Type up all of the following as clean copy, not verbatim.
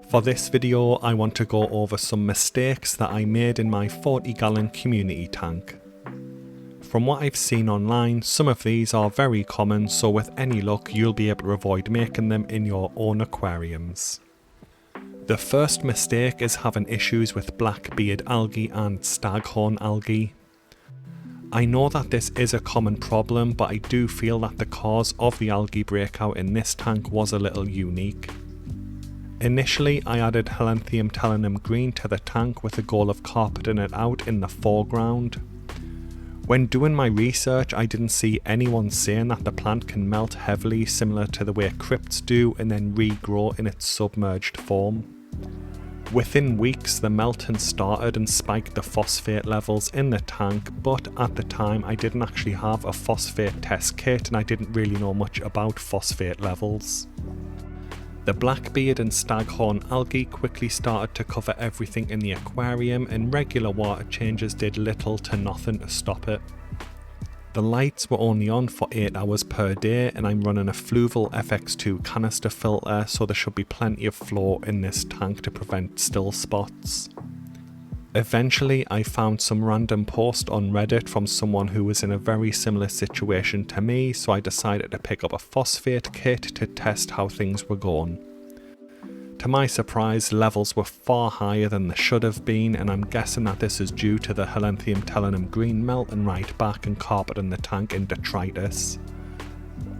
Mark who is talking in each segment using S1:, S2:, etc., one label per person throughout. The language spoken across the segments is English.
S1: For this video, I want to go over some mistakes that I made in my 40-gallon community tank. From what I've seen online, some of these are very common, so with any luck you'll be able to avoid making them in your own aquariums. The first mistake is having issues with black-beard algae and staghorn algae. I know that this is a common problem, but I do feel that the cause of the algae breakout in this tank was a little unique. Initially, I added Helanthium Tenellum Green to the tank with the goal of carpeting it out in the foreground. When doing my research, I didn't see anyone saying that the plant can melt heavily similar to the way crypts do and then regrow in its submerged form. Within weeks, the melting started and spiked the phosphate levels in the tank, but at the time I didn't actually have a phosphate test kit and I didn't really know much about phosphate levels. The blackbeard and staghorn algae quickly started to cover everything in the aquarium, and regular water changes did little to nothing to stop it. The lights were only on for 8 hours per day, and I'm running a Fluval FX2 canister filter, so there should be plenty of flow in this tank to prevent still spots. Eventually, I found some random post on Reddit from someone who was in a very similar situation to me, so I decided to pick up a phosphate kit to test how things were going. To my surprise, levels were far higher than they should have been, and I'm guessing that this is due to the Helanthium Tenellum Green melting right back and carpeting the tank in detritus.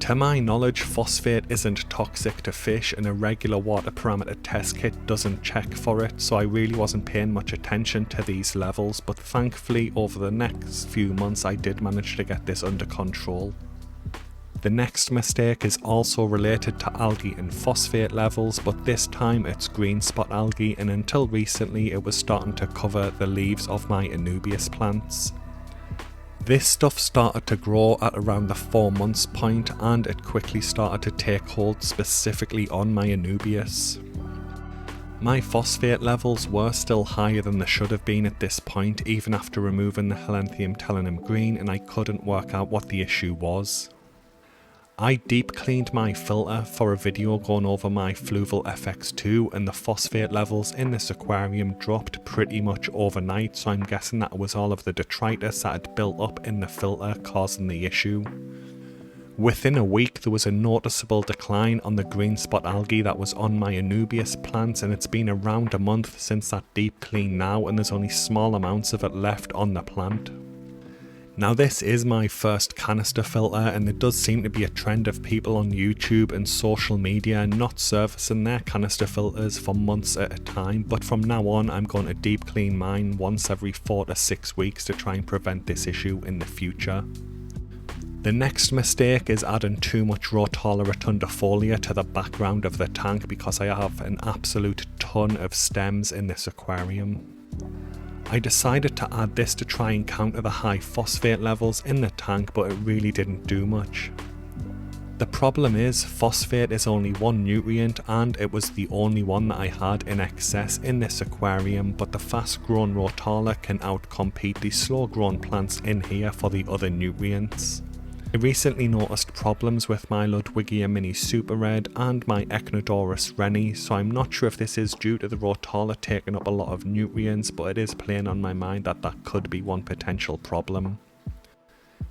S1: To my knowledge, phosphate isn't toxic to fish and a regular water parameter test kit doesn't check for it, so I really wasn't paying much attention to these levels, but thankfully over the next few months I did manage to get this under control. The next mistake is also related to algae and phosphate levels, but this time it's green spot algae, and until recently it was starting to cover the leaves of my anubias plants. This stuff started to grow at around the 4 months point, and it quickly started to take hold specifically on my anubias. My phosphate levels were still higher than they should have been at this point, even after removing the Helanthium Tenellum Green, and I couldn't work out what the issue was. I deep cleaned my filter for a video going over my Fluval FX2, and the phosphate levels in this aquarium dropped pretty much overnight, so I'm guessing that it was all of the detritus that had built up in the filter causing the issue. Within a week there was a noticeable decline on the green spot algae that was on my anubias plants, and it's been around a month since that deep clean now, and there's only small amounts of it left on the plant. Now this is my first canister filter, and there does seem to be a trend of people on YouTube and social media not servicing their canister filters for months at a time, but from now on I'm going to deep clean mine once every 4 to 6 weeks to try and prevent this issue in the future. The next mistake is adding too much Rotala rotundifolia to the background of the tank, because I have an absolute ton of stems in this aquarium. I decided to add this to try and counter the high phosphate levels in the tank, but it really didn't do much. The problem is, phosphate is only one nutrient, and it was the only one that I had in excess in this aquarium, but the fast grown Rotala can outcompete the slow grown plants in here for the other nutrients. I recently noticed problems with my Ludwigia Mini Super Red and my Echinodorus Rennie, so I'm not sure if this is due to the Rotala taking up a lot of nutrients, but it is playing on my mind that that could be one potential problem.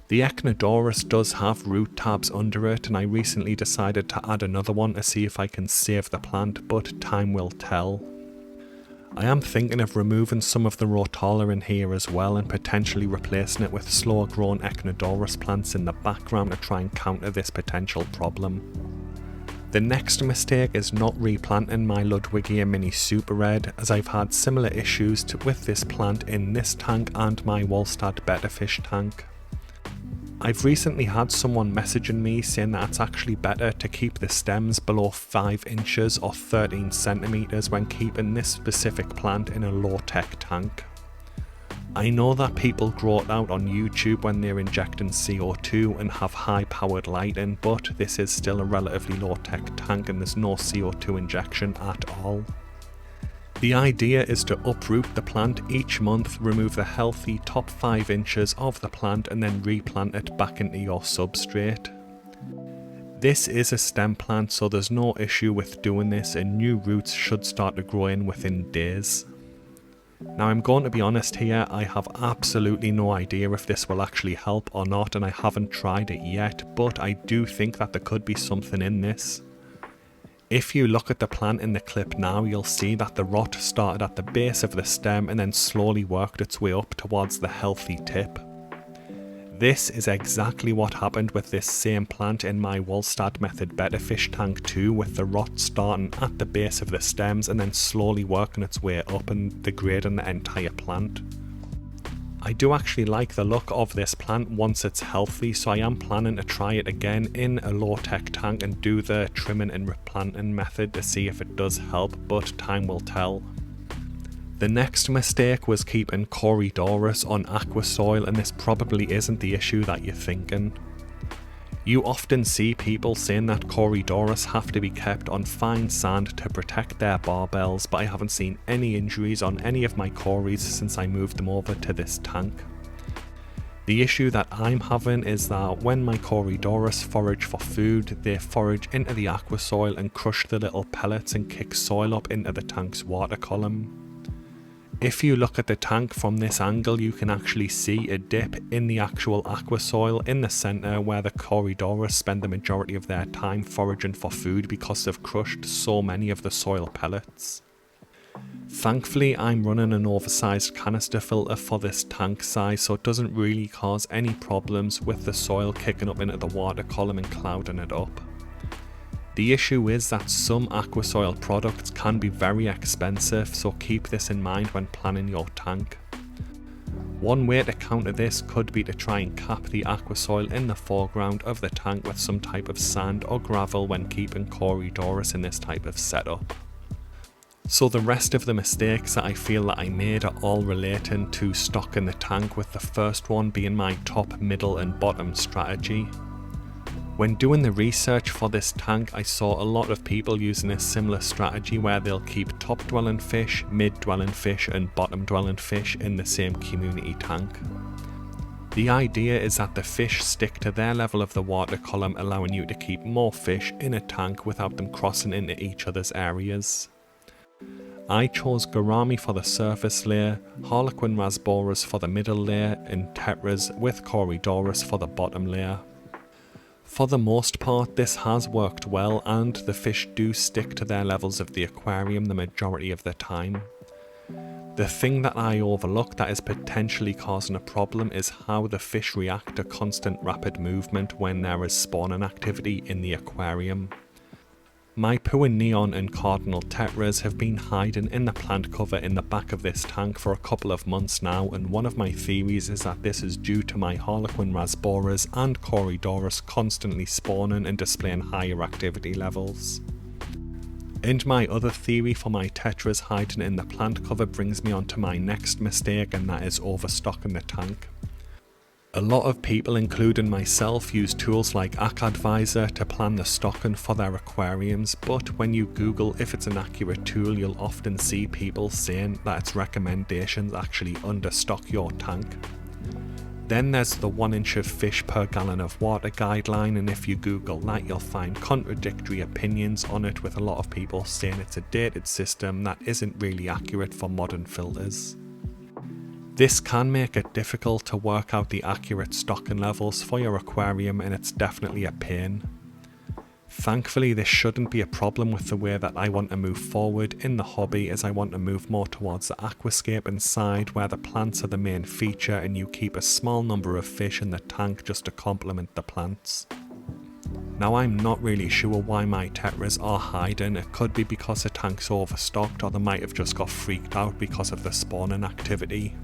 S1: The Echinodorus does have root tabs under it, and I recently decided to add another one to see if I can save the plant, but time will tell. I am thinking of removing some of the Rotala in here as well and potentially replacing it with slower grown Echinodorus plants in the background to try and counter this potential problem. The next mistake is not replanting my Ludwigia Mini Super Red, as I've had similar issues with this plant in this tank and my Wallstad Betterfish tank. I've recently had someone messaging me saying that it's actually better to keep the stems below 5 inches or 13 centimeters when keeping this specific plant in a low-tech tank. I know that people grow it out on YouTube when they're injecting CO2 and have high-powered lighting, but this is still a relatively low-tech tank and there's no CO2 injection at all. The idea is to uproot the plant each month, remove the healthy top 5 inches of the plant and then replant it back into your substrate. This is a stem plant, so there's no issue with doing this, and new roots should start to grow in within days. Now I'm going to be honest here, I have absolutely no idea if this will actually help or not, and I haven't tried it yet, but I do think that there could be something in this. If you look at the plant in the clip now, you'll see that the rot started at the base of the stem and then slowly worked its way up towards the healthy tip. This is exactly what happened with this same plant in my Wollstad method betta fish tank too, with the rot starting at the base of the stems and then slowly working its way up and degrading the entire plant. I do actually like the look of this plant once it's healthy, so I am planning to try it again in a low-tech tank and do the trimming and replanting method to see if it does help, but time will tell. The next mistake was keeping Corydoras on aqua soil, and this probably isn't the issue that you're thinking. You often see people saying that Corydoras have to be kept on fine sand to protect their barbels, but I haven't seen any injuries on any of my Corys since I moved them over to this tank. The issue that I'm having is that when my Corydoras forage for food, they forage into the aqua soil and crush the little pellets and kick soil up into the tank's water column. If you look at the tank from this angle, you can actually see a dip in the actual aqua soil in the centre where the Corydoras spend the majority of their time foraging for food because they've crushed so many of the soil pellets. Thankfully, I'm running an oversized canister filter for this tank size, so it doesn't really cause any problems with the soil kicking up into the water column and clouding it up. The issue is that some aqua soil products can be very expensive, so keep this in mind when planning your tank. One way to counter this could be to try and cap the aqua soil in the foreground of the tank with some type of sand or gravel when keeping Corydoras in this type of setup. So the rest of the mistakes that I feel that I made are all relating to stocking the tank, with the first one being my top, middle and bottom strategy. When doing the research for this tank, I saw a lot of people using a similar strategy where they'll keep top dwelling fish, mid dwelling fish and bottom dwelling fish in the same community tank. The idea is that the fish stick to their level of the water column, allowing you to keep more fish in a tank without them crossing into each other's areas. I chose gourami for the surface layer, Harlequin rasboras for the middle layer and tetras with Corydoras for the bottom layer. For the most part, this has worked well, and the fish do stick to their levels of the aquarium the majority of the time. The thing that I overlook that is potentially causing a problem is how the fish react to constant rapid movement when there is spawning activity in the aquarium. My Pua Neon and Cardinal Tetras have been hiding in the plant cover in the back of this tank for a couple of months now, and one of my theories is that this is due to my Harlequin rasboras and Corydoras constantly spawning and displaying higher activity levels. And my other theory for my Tetras hiding in the plant cover brings me on to my next mistake, and that is overstocking the tank. A lot of people, including myself, use tools like AquAdvisor to plan the stocking for their aquariums, but when you Google if it's an accurate tool, you'll often see people saying that its recommendations actually understock your tank. Then there's the 1 inch of fish per gallon of water guideline, and if you Google that, you'll find contradictory opinions on it, with a lot of people saying it's a dated system that isn't really accurate for modern filters. This can make it difficult to work out the accurate stocking levels for your aquarium, and it's definitely a pain. Thankfully, this shouldn't be a problem with the way that I want to move forward in the hobby, as I want to move more towards the aquascaping side where the plants are the main feature and you keep a small number of fish in the tank just to complement the plants. Now, I'm not really sure why my tetras are hiding. It could be because the tank's overstocked, or they might have just got freaked out because of the spawning activity.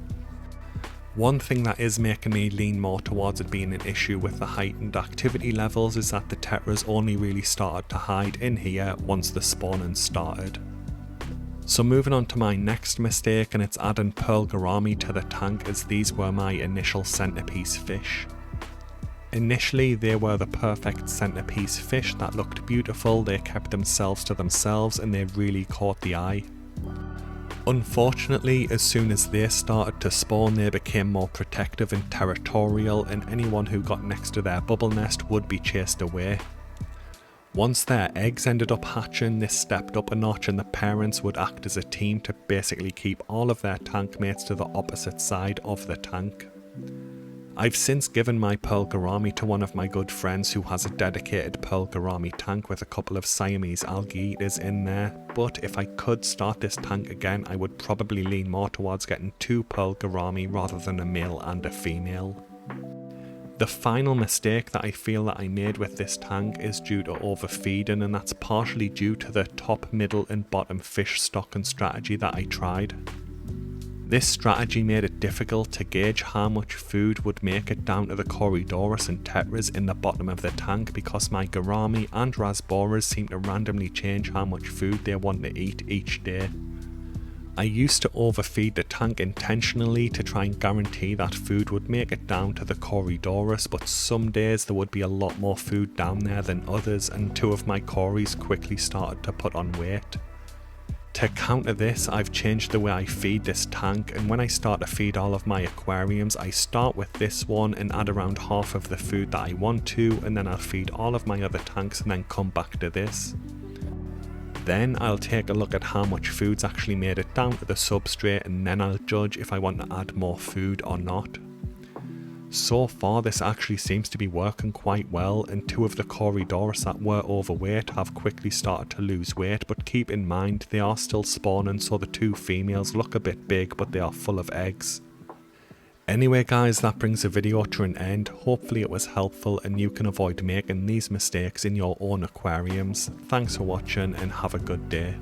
S1: One thing that is making me lean more towards it being an issue with the heightened activity levels is that the tetras only really started to hide in here once the spawning started. So moving on to my next mistake, and it's adding pearl gourami to the tank, as these were my initial centerpiece fish. Initially, they were the perfect centerpiece fish that looked beautiful, they kept themselves to themselves and they really caught the eye. Unfortunately, as soon as they started to spawn, they became more protective and territorial, and anyone who got next to their bubble nest would be chased away. Once their eggs ended up hatching, this stepped up a notch and the parents would act as a team to basically keep all of their tank mates to the opposite side of the tank. I've since given my pearl gourami to one of my good friends who has a dedicated pearl gourami tank with a couple of Siamese algae eaters in there, but if I could start this tank again, I would probably lean more towards getting 2 pearl gourami rather than a male and a female. The final mistake that I feel that I made with this tank is due to overfeeding, and that's partially due to the top, middle and bottom fish stocking strategy that I tried. This strategy made it difficult to gauge how much food would make it down to the Corydoras and Tetras in the bottom of the tank because my gourami and rasboras seem to randomly change how much food they want to eat each day. I used to overfeed the tank intentionally to try and guarantee that food would make it down to the Corydoras, but some days there would be a lot more food down there than others, and 2 of my Corys quickly started to put on weight. To counter this, I've changed the way I feed this tank, and when I start to feed all of my aquariums, I start with this one and add around half of the food that I want to, and then I'll feed all of my other tanks and then come back to this. Then I'll take a look at how much food's actually made it down to the substrate, and then I'll judge if I want to add more food or not. So far this actually seems to be working quite well, and 2 of the Corydoras that were overweight have quickly started to lose weight, but keep in mind they are still spawning, so the 2 females look a bit big but they are full of eggs. Anyway guys, that brings the video to an end. Hopefully it was helpful and you can avoid making these mistakes in your own aquariums. Thanks for watching and have a good day.